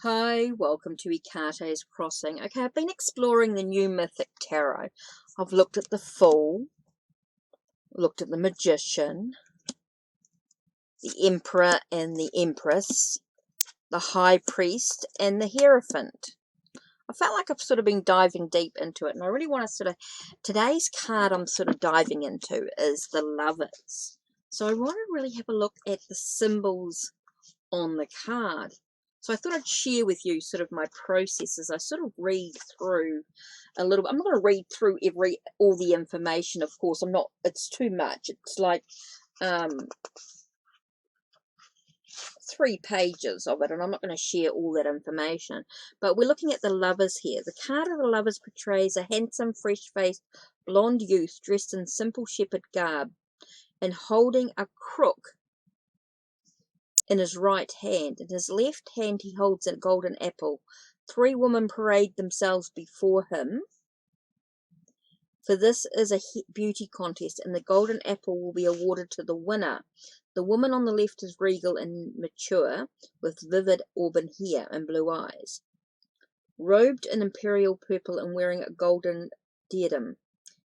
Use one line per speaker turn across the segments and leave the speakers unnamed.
Hi, welcome to HeKate's Crossing. Okay, I've been exploring the new Mythic Tarot. I've looked at the Fool, looked at the Magician, the Emperor and the Empress, the High Priest, and the Hierophant. I felt like I've sort of been diving deep into it, and I really want to today's card I'm sort of diving into is the Lovers. So I want to really have a look at the symbols on the card. So I thought I'd share with you sort of my processes. I sort of read through a little bit. I'm not going to read through all the information, of course. I'm not, it's too much. It's like 3 pages of it, and I'm not going to share all that information. But we're looking at the Lovers here. The card of the Lovers portrays a handsome, fresh-faced, blonde youth dressed in simple shepherd garb and holding a crook in his right hand. In his left hand he holds a golden apple. 3 women parade themselves before him, for this is a beauty contest, and the golden apple will be awarded to the winner. The woman on the left is regal and mature, with vivid auburn hair and blue eyes, robed in imperial purple and wearing a golden diadem.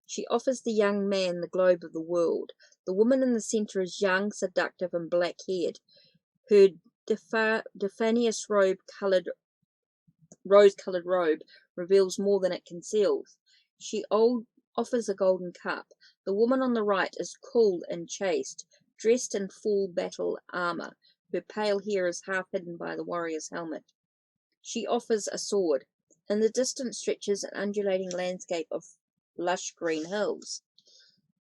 She offers the young man the globe of the world. The woman in the centre is young, seductive, and black-haired. Her diaphanous rose-coloured robe reveals more than it conceals. She offers a golden cup. The woman on the right is cool and chaste, dressed in full battle armour. Her pale hair is half hidden by the warrior's helmet. She offers a sword. In the distance stretches an undulating landscape of lush green hills.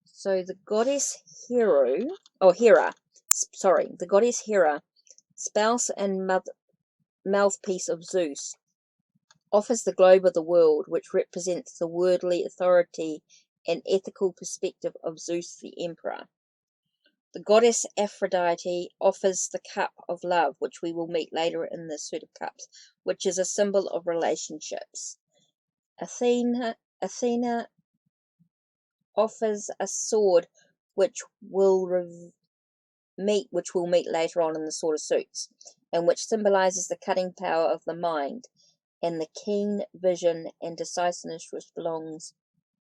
So the goddess Hera, the goddess Hera, spouse and mouthpiece of Zeus, offers the globe of the world, which represents the worldly authority and ethical perspective of Zeus the Emperor. The goddess Aphrodite offers the cup of love, which we will meet later in the suit of cups, which is a symbol of relationships. Athena offers a sword, which we'll meet later on in the Sword of Suits, and which symbolizes the cutting power of the mind and the keen vision and decisiveness which belongs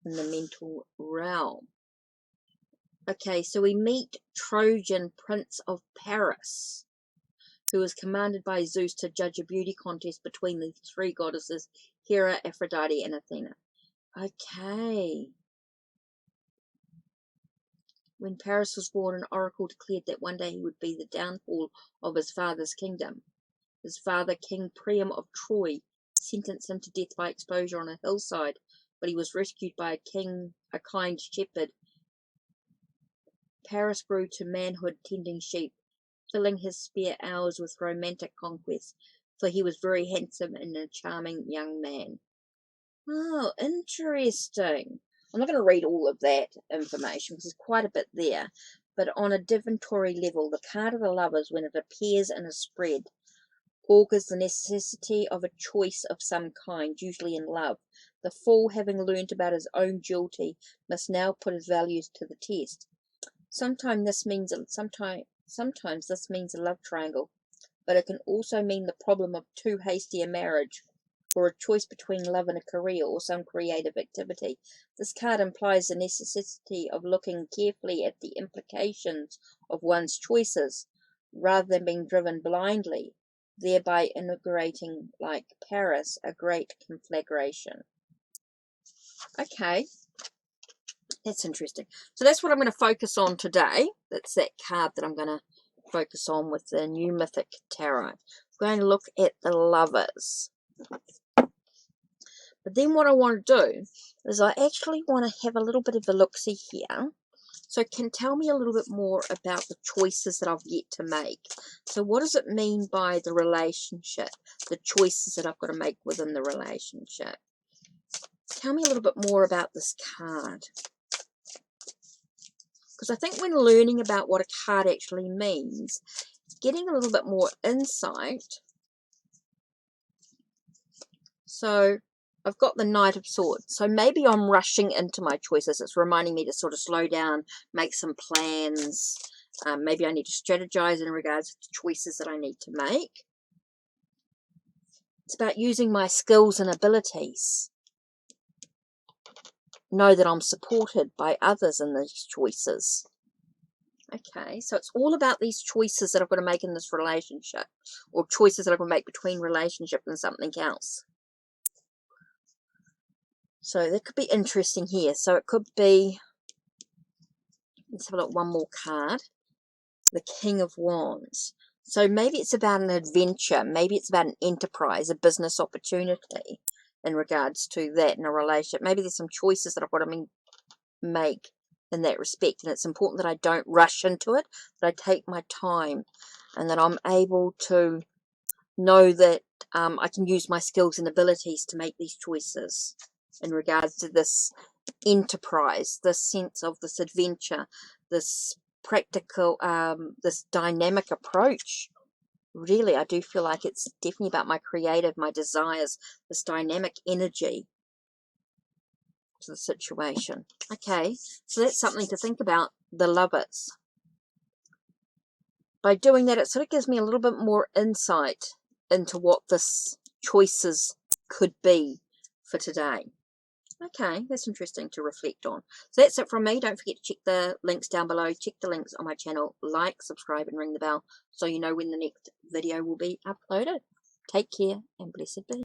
in the mental realm. Okay, so we meet Trojan Prince of Paris, who is commanded by Zeus to judge a beauty contest between the 3 goddesses, Hera, Aphrodite, and Athena. Okay. When Paris was born, an oracle declared that one day he would be the downfall of his father's kingdom. His father, King Priam of Troy, sentenced him to death by exposure on a hillside, but he was rescued by a kind shepherd. Paris grew to manhood tending sheep, filling his spare hours with romantic conquests, for he was very handsome and a charming young man. Oh, interesting. I'm not going to read all of that information because there's quite a bit there, but on a divinatory level, the card of the Lovers, when it appears in a spread, augurs the necessity of a choice of some kind, usually in love. The Fool, having learnt about his own duty, must now put his values to the test. Sometimes this means a love triangle, but it can also mean the problem of too hasty a marriage, or a choice between love and a career or some creative activity. This card implies the necessity of looking carefully at the implications of one's choices, rather than being driven blindly, thereby inaugurating, like Paris, a great conflagration. Okay, that's interesting. So that's what I'm going to focus on today. That's that card that I'm going to focus on with the new Mythic Tarot. We're going to look at the Lovers. But then what I want to do is I actually want to have a little bit of a look-see here. So can tell me a little bit more about the choices that I've yet to make. So what does it mean by the relationship, the choices that I've got to make within the relationship? Tell me a little bit more about this card. Because I think when learning about what a card actually means, getting a little bit more insight. So I've got the Knight of Swords. So maybe I'm rushing into my choices. It's reminding me to sort of slow down, make some plans. Maybe I need to strategize in regards to choices that I need to make. It's about using my skills and abilities. Know that I'm supported by others in these choices. Okay, so it's all about these choices that I've got to make in this relationship, or choices that I've got to make between relationship and something else. So that could be interesting here. So it could be, let's have a look, one more card. The King of Wands. So maybe it's about an adventure. Maybe it's about an enterprise, a business opportunity in regards to that in a relationship. Maybe there's some choices that I've got to make in that respect. And it's important that I don't rush into it, that I take my time, and that I'm able to know that I can use my skills and abilities to make these choices in regards to this enterprise, this sense of this adventure, this practical, this dynamic approach. Really, I do feel like it's definitely about my creative, my desires, this dynamic energy to the situation. Okay, so that's something to think about, the Lovers. By doing that, it sort of gives me a little bit more insight into what this choices could be for today. Okay, that's interesting to reflect on. So that's it from me. Don't forget to check the links down below. Check the links on my channel. Like, subscribe, and ring the bell so you know when the next video will be uploaded. Take care and blessed be.